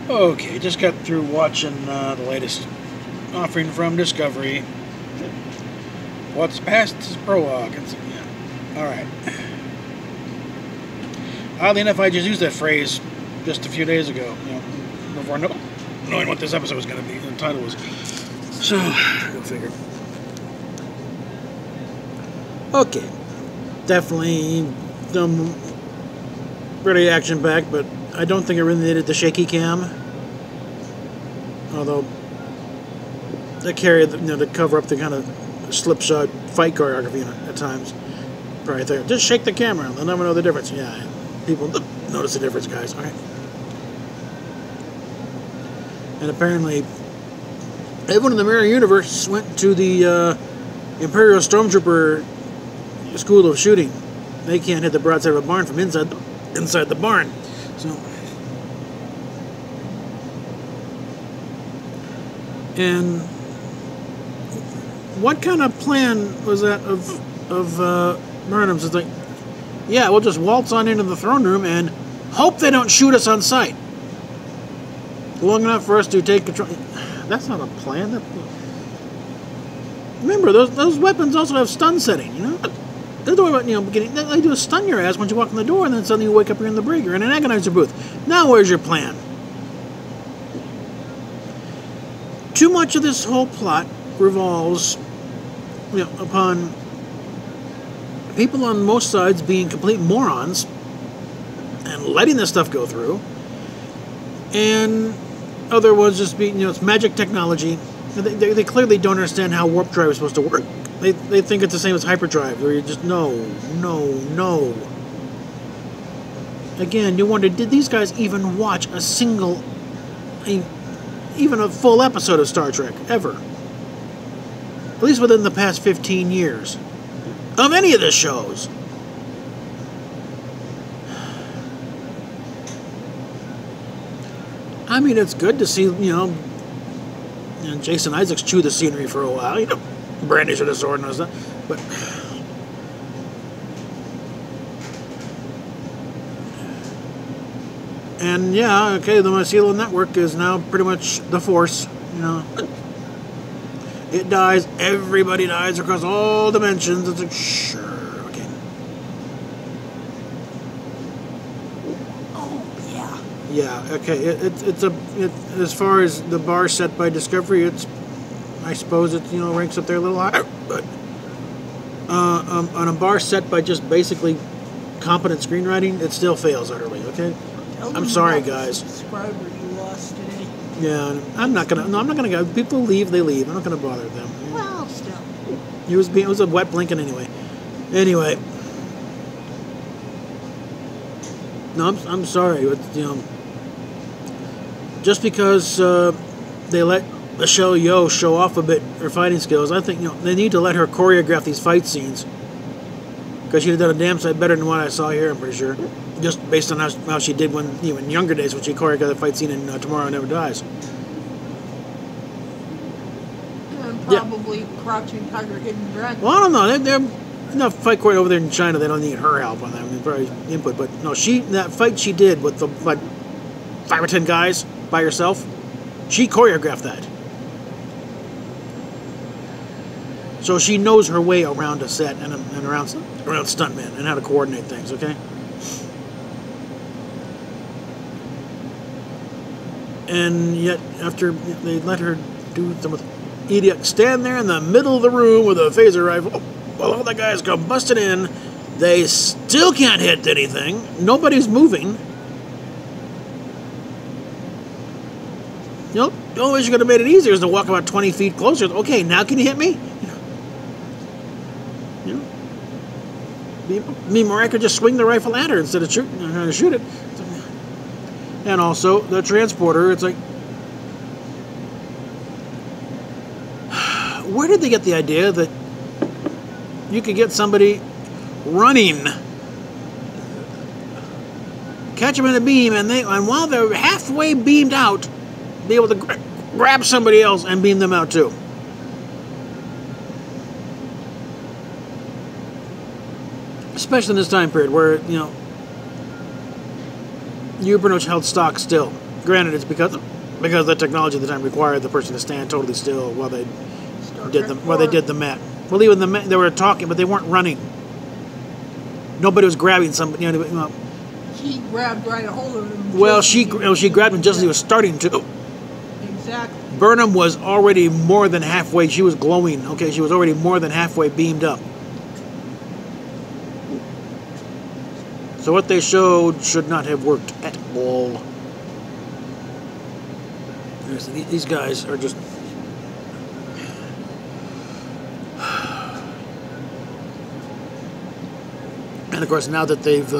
Okay, just got through watching the latest offering from Discovery. What's past is Prologue. Yeah. Alright. Oddly enough, I just used that phrase just a few days ago, before knowing what this episode was going to be, the title was. So, go figure. Okay. Definitely pretty action-packed, but I don't think it really needed the shaky cam. Although, they carry, to cover up the kind of slipshod fight choreography at times. Probably think, just shake the camera, they'll never know the difference. Yeah, people notice the difference, guys. All right. And apparently, everyone in the Mirror Universe went to the Imperial Stormtrooper School of Shooting. They can't hit the broadside of a barn from inside the barn. So, and what kind of plan was that of Burnham's? It's like, yeah, we'll just waltz on into the throne room and hope they don't shoot us on sight. Long enough for us to take control. That's not a plan. Remember, those weapons also have stun setting, They're the way about, they do stun your ass once you walk in the door, and then suddenly you wake up, you're in the brig, you're in an agonizer booth. Now where's your plan? Too much of this whole plot revolves, upon people on most sides being complete morons and letting this stuff go through, and other ones just being, it's magic technology. They clearly don't understand how warp drive is supposed to work. They think it's the same as hyperdrive, where you just, no. Again, you wonder, did these guys even watch even a full episode of Star Trek, ever? At least within the past 15 years. Of any of the shows. I mean, it's good to see, Jason Isaacs chew the scenery for a while, brandish with a sword and all that, but and yeah, okay, the Mycelial network is now pretty much the Force, It dies, everybody dies across all dimensions. It's like, sure, okay. Oh, yeah. Yeah, okay, as far as the bar set by Discovery, I suppose it, ranks up there a little higher, but on a bar set by just basically competent screenwriting, it still fails utterly, okay? I'm sorry, guys. Subscriber you lost today. Yeah, I'm not gonna go. People leave, they leave. I'm not gonna bother them. Well, still. It was a wet blanket anyway. Anyway. No, I'm sorry, but, just because they let Michelle Yeoh show off a bit her fighting skills, I think, they need to let her choreograph these fight scenes. Because she'd have done a damn sight better than what I saw here, I'm pretty sure. Just based on how she did in younger days when she choreographed the fight scene in Tomorrow Never Dies. And probably Crouching Tiger, Hidden Dragon. Well, I don't know. They're enough fight choreography over there in China. They don't need her help on that. I mean, probably input. But no, that fight she did with the 5 or 10 guys by herself, she choreographed that. So she knows her way around a set and around stuntmen and how to coordinate things, okay? And yet, after they let her do some idiot stand there in the middle of the room with a phaser rifle while all the guys come busting in, they still can't hit anything. Nobody's moving. The only way you could have made it easier is to walk about 20 feet closer. Okay, now can you hit me? Me, Mariah could just swing the rifle at her instead of trying to shoot it. And also, the transporter, it's like, where did they get the idea that you could get somebody running, catch them in a beam, and while they're halfway beamed out, be able to grab somebody else and beam them out too? Especially in this time period where, you pretty much held stock still. Granted, it's because the technology at the time required the person to stand totally still while they did the mat. Well, even the mat, they were talking, but they weren't running. Nobody was grabbing somebody. She grabbed right a hold of him. Well, she grabbed him just as he was starting to. Exactly. Burnham was already more than halfway. She was glowing. Okay, she was already more than halfway beamed up. So what they showed should not have worked at all. These guys are just... And of course, now that they've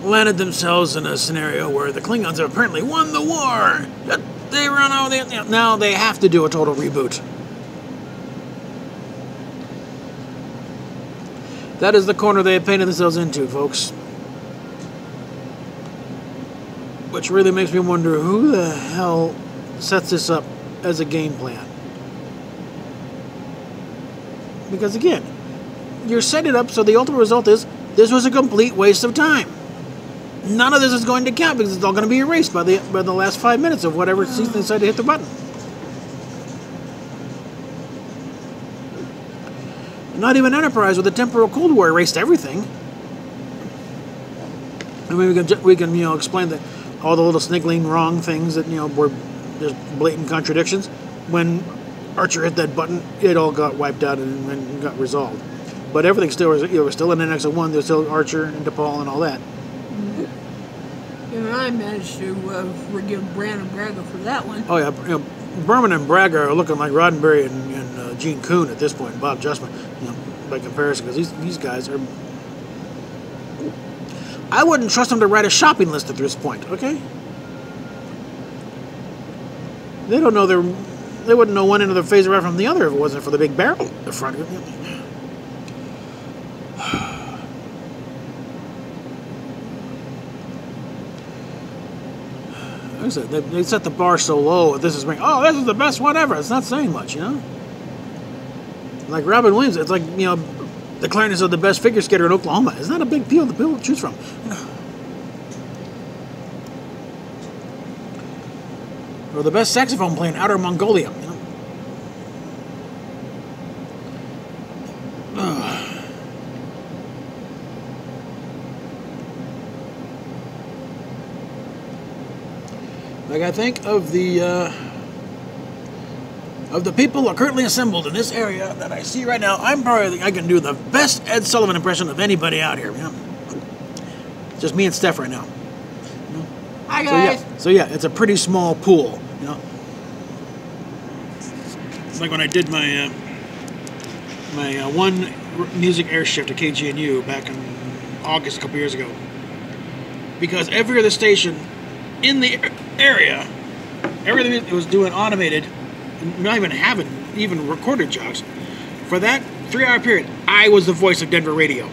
landed themselves in a scenario where the Klingons have apparently won the war, they run out there. Now they have to do a total reboot. That is the corner they have painted themselves into, folks. Which really makes me wonder who the hell sets this up as a game plan. Because again, you're setting it up so the ultimate result is this was a complete waste of time. None of this is going to count because it's all going to be erased by the last 5 minutes of whatever season they decide to hit the button. Not even Enterprise with the temporal Cold War erased everything. I mean, we can explain that all the little sniggling wrong things that were just blatant contradictions. When Archer hit that button, it all got wiped out and got resolved. But everything still was, we're still in NX-01. There's still Archer and DePaul and all that. And I managed to forgive Bran and Braga for that one. Oh yeah, Berman and Braga are looking like Roddenberry and Gene Kuhn at this point. Bob Justman, by comparison, because these guys are. I wouldn't trust them to write a shopping list at this point. Okay. They don't know they wouldn't know one end of the phaser right from the other if it wasn't for the big barrel at the front. Like I said, they set the bar so low. This is the best one ever. It's not saying much, Like Robin Williams, it's like declaring as the best figure skater in Oklahoma. It's not a big deal to choose from. Or the best saxophone player in Outer Mongolia. Like I think of the people currently assembled in this area that I see right now, I can do the best Ed Sullivan impression of anybody out here. Just me and Steph right now. Hi guys. So yeah, it's a pretty small pool. It's like when I did my one music air shift at KGNU back in August a couple years ago. Because every other station in the area, everything it was doing automated, not even having recorded jobs. For that 3-hour period, I was the voice of Denver radio.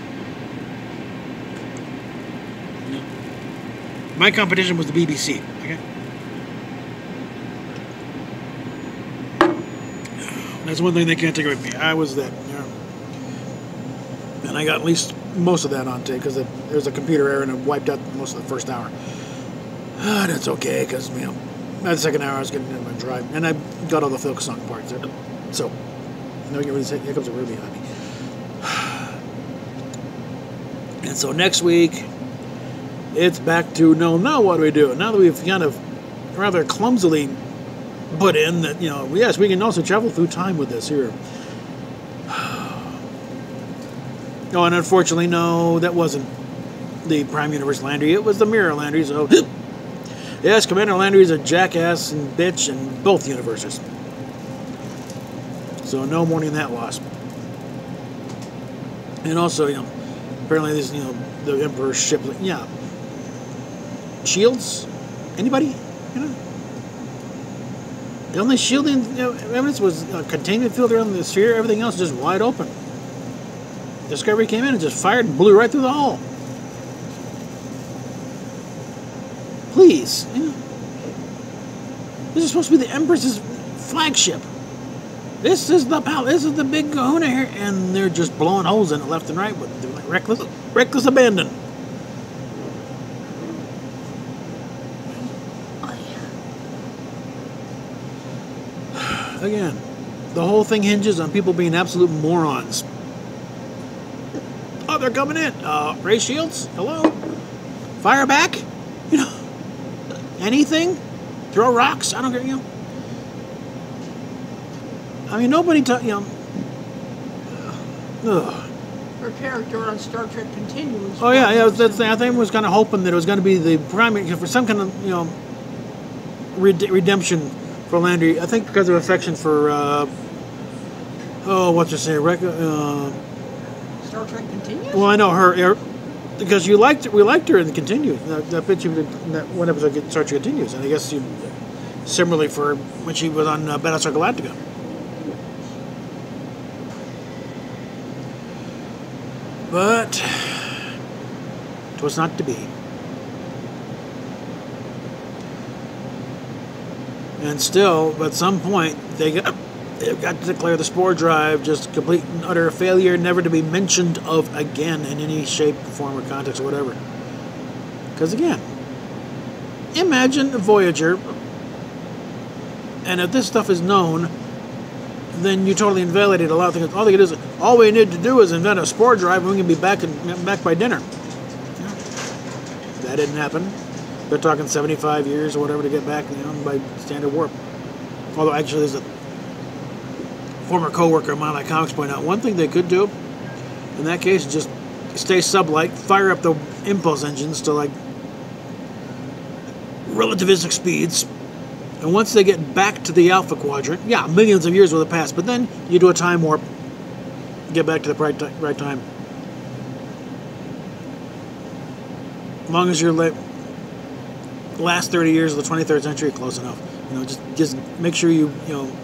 My competition was the BBC. Okay, that's one thing they can't take away from me. I was that, and I got at least most of that on tape because there was a computer error and it wiped out most of the first hour. That's okay, because, that second hour I was getting into my drive. And I got all the Phil song parts there. So, here comes a Ruby behind me. And so next week, it's back to, now what do we do? Now that we've kind of rather clumsily put in that, yes, we can also travel through time with this here. Oh, and unfortunately, no, that wasn't the Prime Universe Landry. It was the Mirror Landry, so... Yes, Commander Landry is a jackass and bitch in both universes. So no mourning that loss. And also, apparently this, the Emperor's ship, shields? Anybody? The only shielding evidence was a containment field around the sphere. Everything else just wide open. Discovery came in and just fired and blew right through the hull. Please, this is supposed to be the Empress's flagship. This is the big kahuna here, and they're just blowing holes in it left and right with reckless abandon. I again, the whole thing hinges on people being absolute morons. Oh, they're coming in. Ray Shields, hello? Fire back? You know, anything? Throw rocks? I don't care, you know. I mean, nobody, Her character on Star Trek Continues. Oh, yeah, that's I think was kind of hoping that it was going to be the primary, for some kind of, you know, redemption for Landry. I think because of affection for, what's her say, Star Trek Continues? well, I know her, because we liked her in Continues. That bitch, that one episode Star Trek Continues, and I guess similarly for when she was on Battlestar Galactica. But 'twas not to be. And still, at some point, they've got to declare the spore drive just complete and utter failure, never to be mentioned of again in any shape, form, or context, or whatever. Because again, imagine Voyager, and if this stuff is known, then you totally invalidated a lot of things. All they can do is, all we need to do is invent a spore drive, and we can be back by dinner. Yeah. That didn't happen. They're talking 75 years or whatever to get back, you know, by standard warp. Although actually, there's a former co-worker of mine at Comics point out, one thing they could do in that case is just stay sublight, fire up the impulse engines to like relativistic speeds. And once they get back to the Alpha Quadrant, yeah, millions of years will have passed, but then you do a time warp, get back to the right time. As long as your last 30 years of the 23rd century are close enough, you know, just make sure you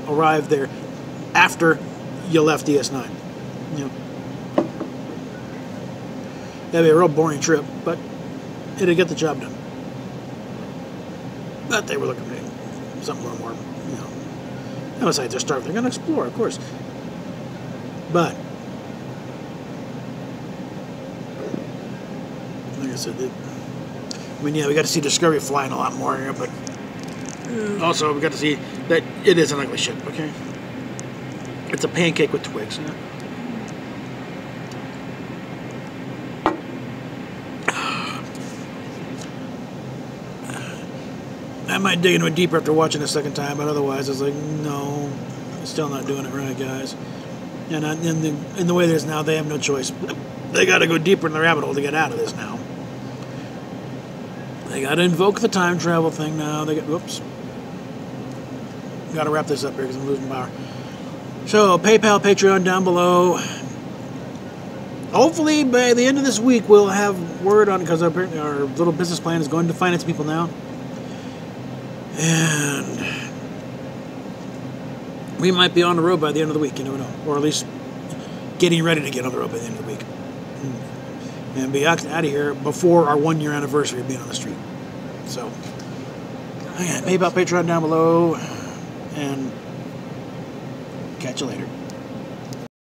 arrive there after you left DS9. You know, that'd be a real boring trip, but it'd get the job done. But they were looking for something a little more, you know. And besides, they're starved. They're going to explore, of course. But, like I said, I mean, yeah, we got to see Discovery flying a lot more here, but also we got to see that it is an ugly ship, okay? It's a pancake with twigs, you know? I might dig into it deeper after watching it a second time, but otherwise it's like, no, still not doing it right, guys. And in the way it is now, they have no choice. They got to go deeper in the rabbit hole to get out of this now. They got to invoke the time travel thing now. Whoops. Got to wrap this up here because I'm losing power. So, PayPal, Patreon down below. Hopefully, by the end of this week, we'll have word on, because our little business plan is going to finance people now. And we might be on the road by the end of the week, you never know. Or at least getting ready to get on the road by the end of the week. And be out of here before our 1 year anniversary of being on the street. So, again, PayPal, Patreon down below. And catch you later.